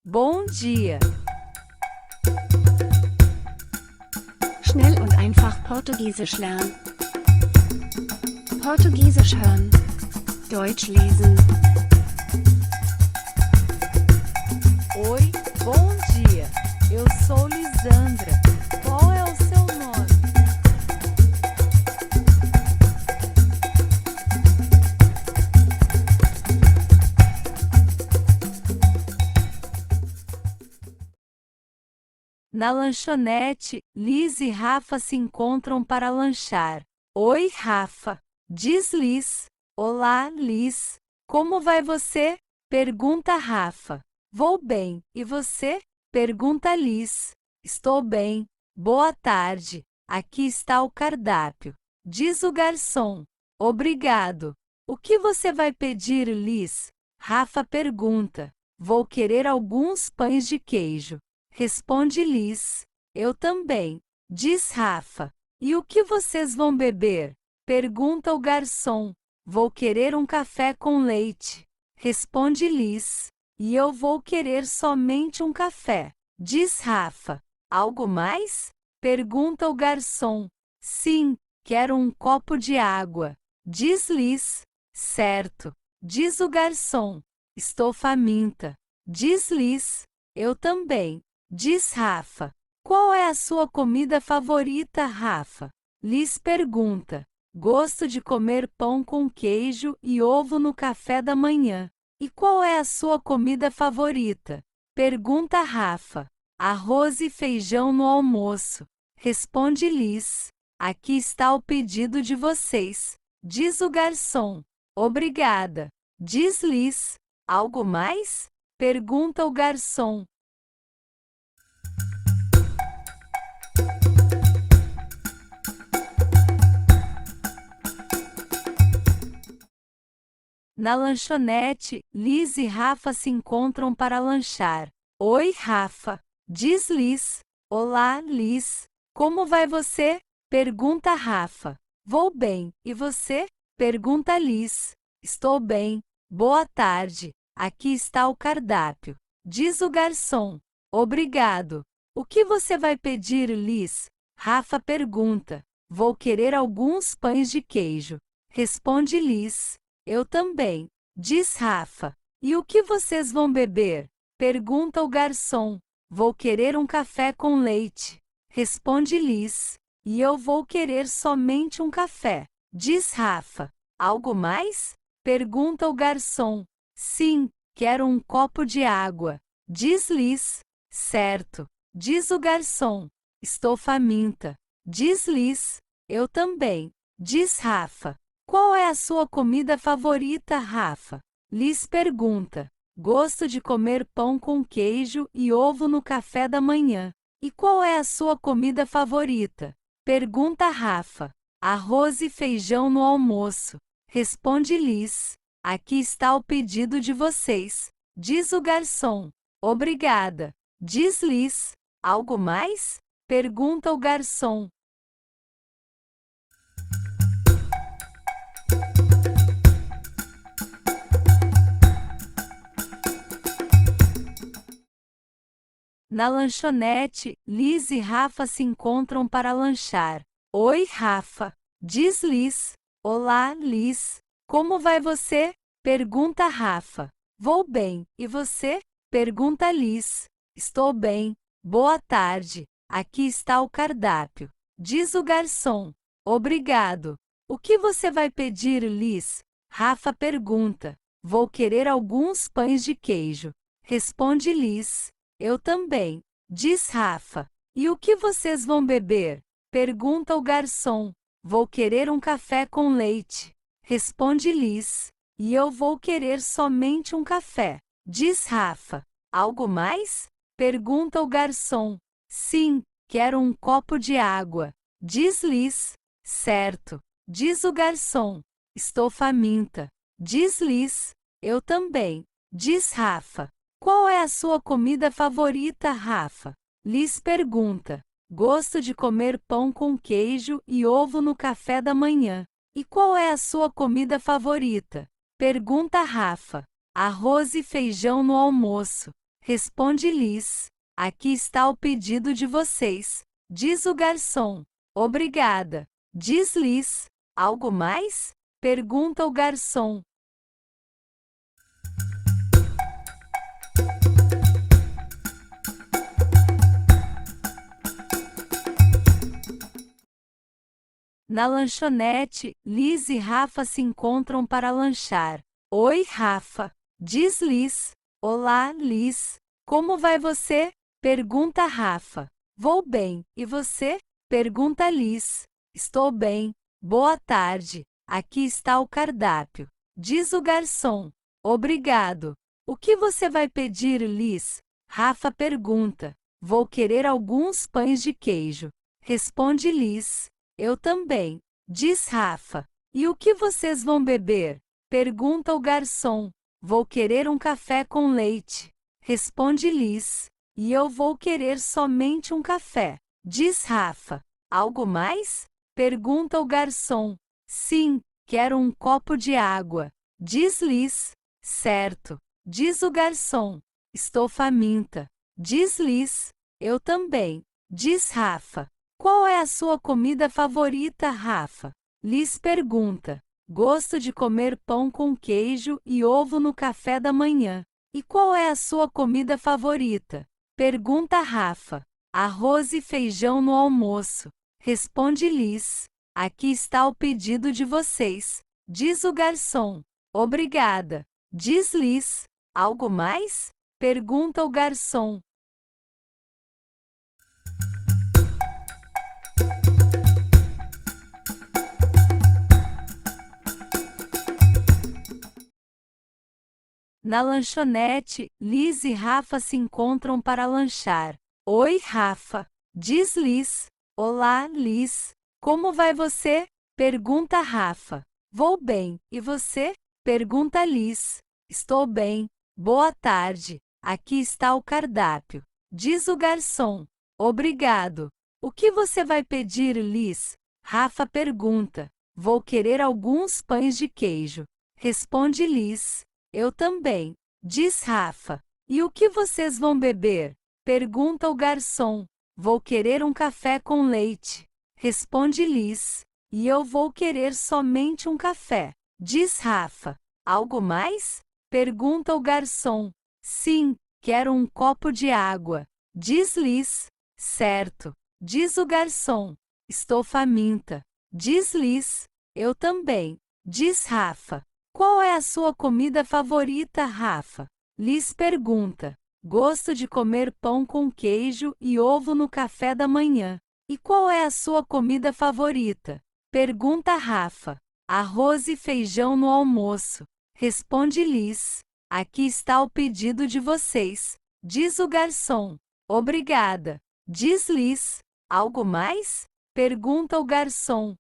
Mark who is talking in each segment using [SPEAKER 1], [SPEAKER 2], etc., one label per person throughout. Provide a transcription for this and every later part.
[SPEAKER 1] Bom dia.
[SPEAKER 2] Schnell und einfach Portugiesisch lernen. Portugiesisch hören. Deutsch lesen.
[SPEAKER 1] Oi, bom dia. Eu sou Lisandra. Qual é o seu nome? Na lanchonete, Liz e Rafa se encontram para lanchar. Oi, Rafa, diz Liz. Olá, Liz. Como vai você? Pergunta Rafa. Vou bem. E você? Pergunta Liz. Estou bem. Boa tarde. Aqui está o cardápio. Diz o garçom. Obrigado. O que você vai pedir, Liz? Rafa pergunta. Vou querer alguns pães de queijo. Responde Liz. Eu também. Diz Rafa. E o que vocês vão beber? Pergunta o garçom. Vou querer um café com leite. Responde Liz. E eu vou querer somente um café. Diz Rafa. Algo mais? Pergunta o garçom. Sim, quero um copo de água. Diz Liz. Certo. Diz o garçom. Estou faminta. Diz Liz. Eu também. Diz Rafa. Qual é a sua comida favorita, Rafa? Liz pergunta. Gosto de comer pão com queijo e ovo no café da manhã. E qual é a sua comida favorita? Pergunta Rafa. Arroz e feijão no almoço. Responde Liz. Aqui está o pedido de vocês. Diz o garçom. Obrigada. Diz Liz. Algo mais? Pergunta o garçom. Na lanchonete, Liz e Rafa se encontram para lanchar. Oi, Rafa. Diz Liz. Olá, Liz. Como vai você? Pergunta Rafa. Vou bem. E você? Pergunta Liz. Estou bem. Boa tarde. Aqui está o cardápio. Diz o garçom. Obrigado. O que você vai pedir, Liz? Rafa pergunta. Vou querer alguns pães de queijo. Responde Liz. Eu também. Diz Rafa. E o que vocês vão beber? Pergunta o garçom. Vou querer um café com leite. Responde Liz. E eu vou querer somente um café. Diz Rafa. Algo mais? Pergunta o garçom. Sim, quero um copo de água. Diz Liz. Certo. Diz o garçom. Estou faminta. Diz Liz. Eu também. Diz Rafa. Qual é a sua comida favorita, Rafa? Liz pergunta. Gosto de comer pão com queijo e ovo no café da manhã. E qual é a sua comida favorita? Pergunta Rafa. Arroz e feijão no almoço. Responde Liz. Aqui está o pedido de vocês. Diz o garçom. Obrigada. Diz Liz. Algo mais? Pergunta o garçom. Na lanchonete, Liz e Rafa se encontram para lanchar. Oi, Rafa. Diz Liz. Olá, Liz. Como vai você? Pergunta Rafa. Vou bem. E você? Pergunta Liz. Estou bem. Boa tarde. Aqui está o cardápio. Diz o garçom. Obrigado. O que você vai pedir, Liz? Rafa pergunta. Vou querer alguns pães de queijo. Responde Liz. Eu também. Diz Rafa. E o que vocês vão beber? Pergunta o garçom. Vou querer um café com leite. Responde Liz. E eu vou querer somente um café. Diz Rafa. Algo mais? Pergunta o garçom. Sim, quero um copo de água. Diz Liz. Certo. Diz o garçom. Estou faminta. Diz Liz. Eu também. Diz Rafa. Qual é a sua comida favorita, Rafa? Liz pergunta. Gosto de comer pão com queijo e ovo no café da manhã. E qual é a sua comida favorita? Pergunta Rafa. Arroz e feijão no almoço. Responde Liz. Aqui está o pedido de vocês, diz o garçom. Obrigada, diz Liz. Algo mais? Pergunta o garçom. Na lanchonete, Liz e Rafa se encontram para lanchar. Oi, Rafa, diz Liz. Olá, Liz. Como vai você? Pergunta Rafa. Vou bem, e você? Pergunta Liz. Estou bem. Boa tarde. Aqui está o cardápio, diz o garçom. Obrigado. O que você vai pedir, Liz? Rafa pergunta. Vou querer alguns pães de queijo. Responde Liz. Eu também, diz Rafa. E o que vocês vão beber? Pergunta o garçom. Vou querer um café com leite. Responde Liz. E eu vou querer somente um café, diz Rafa. Algo mais? Pergunta o garçom. Sim, quero um copo de água, diz Liz. Certo, diz o garçom. Estou faminta, diz Liz. Eu também, diz Rafa. Qual é a sua comida favorita, Rafa? Liz pergunta. Gosto de comer pão com queijo e ovo no café da manhã. E qual é a sua comida favorita? Pergunta Rafa. Arroz e feijão no almoço. Responde Liz. Aqui está o pedido de vocês, diz o garçom. Obrigada, diz Liz. Algo mais? Pergunta o garçom. Na lanchonete, Liz e Rafa se encontram para lanchar. Oi, Rafa, diz Liz. Olá, Liz. Como vai você? Pergunta Rafa. Vou bem, e você? Pergunta Liz. Estou bem. Boa tarde. Aqui está o cardápio, diz o garçom. Obrigado. O que você vai pedir, Liz? Rafa pergunta. Vou querer alguns pães de queijo. Responde Liz. Eu também, diz Rafa. E o que vocês vão beber? Pergunta o garçom. Vou querer um café com leite. Responde Liz. E eu vou querer somente um café, diz Rafa. Algo mais? Pergunta o garçom. Sim, quero um copo de água, diz Liz. Certo, diz o garçom. Estou faminta, diz Liz. Eu também, diz Rafa. Qual é a sua comida favorita, Rafa? Liz pergunta. Gosto de comer pão com queijo e ovo no café da manhã. E qual é a sua comida favorita? Pergunta Rafa. Arroz e feijão no almoço. Responde Liz. Aqui está o pedido de vocês, diz o garçom. Obrigada, diz Liz. Algo mais? Pergunta o garçom.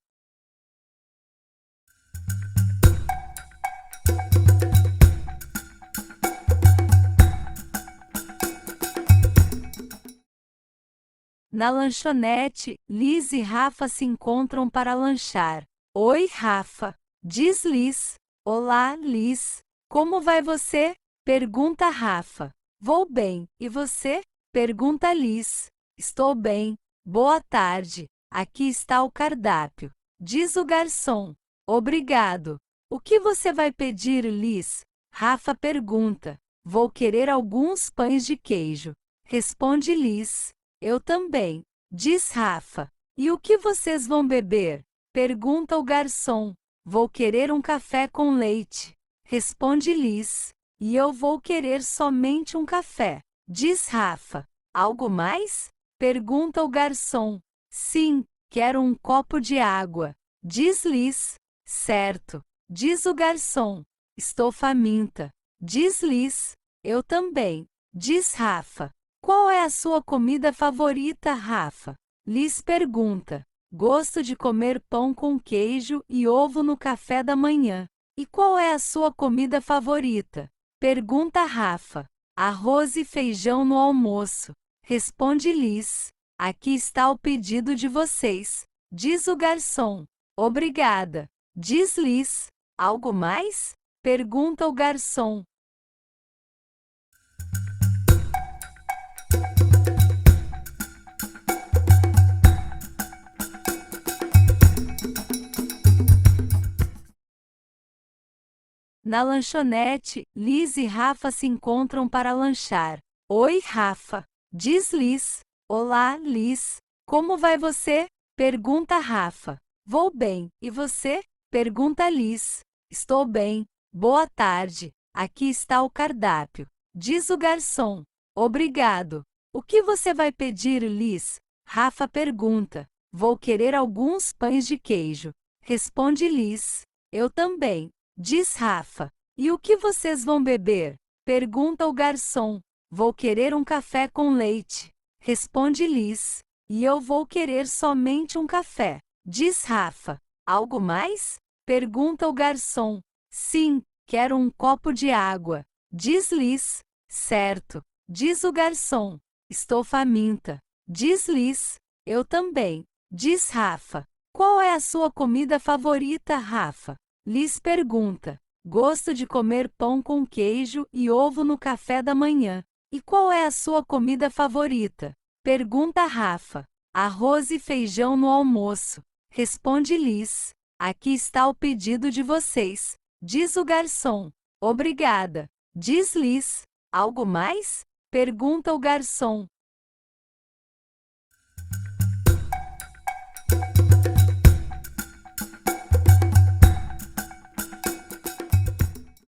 [SPEAKER 1] Na lanchonete, Liz e Rafa se encontram para lanchar. Oi, Rafa, diz Liz. Olá, Liz. Como vai você? Pergunta Rafa. Vou bem, e você? Pergunta Liz. Estou bem. Boa tarde. Aqui está o cardápio, diz o garçom. Obrigado. O que você vai pedir, Liz? Rafa pergunta. Vou querer alguns pães de queijo. Responde Liz. Eu também, diz Rafa. E o que vocês vão beber? Pergunta o garçom. Vou querer um café com leite. Responde Liz. E eu vou querer somente um café, diz Rafa. Algo mais? Pergunta o garçom. Sim, quero um copo de água, diz Liz. Certo, diz o garçom. Estou faminta, diz Liz. Eu também, diz Rafa. Qual é a sua comida favorita, Rafa? Liz pergunta. Gosto de comer pão com queijo e ovo no café da manhã. E qual é a sua comida favorita? Pergunta Rafa. Arroz e feijão no almoço. Responde Liz. Aqui está o pedido de vocês, diz o garçom. Obrigada, diz Liz. Algo mais? Pergunta o garçom. Na lanchonete, Liz e Rafa se encontram para lanchar. Oi, Rafa, diz Liz. Olá, Liz. Como vai você? Pergunta Rafa. Vou bem. E você? Pergunta Liz. Estou bem. Boa tarde. Aqui está o cardápio. Diz o garçom. Obrigado. O que você vai pedir, Liz? Rafa pergunta. Vou querer alguns pães de queijo. Responde Liz. Eu também. Diz Rafa. E o que vocês vão beber? Pergunta o garçom. Vou querer um café com leite. Responde Liz. E eu vou querer somente um café. Diz Rafa. Algo mais? Pergunta o garçom. Sim, quero um copo de água. Diz Liz. Certo. Diz o garçom. Estou faminta. Diz Liz. Eu também. Diz Rafa. Qual é a sua comida favorita, Rafa? Liz pergunta. Gosto de comer pão com queijo e ovo no café da manhã. E qual é a sua comida favorita? Pergunta Rafa. Arroz e feijão no almoço. Responde Liz. Aqui está o pedido de vocês. Diz o garçom. Obrigada. Diz Liz. Algo mais? Pergunta o garçom.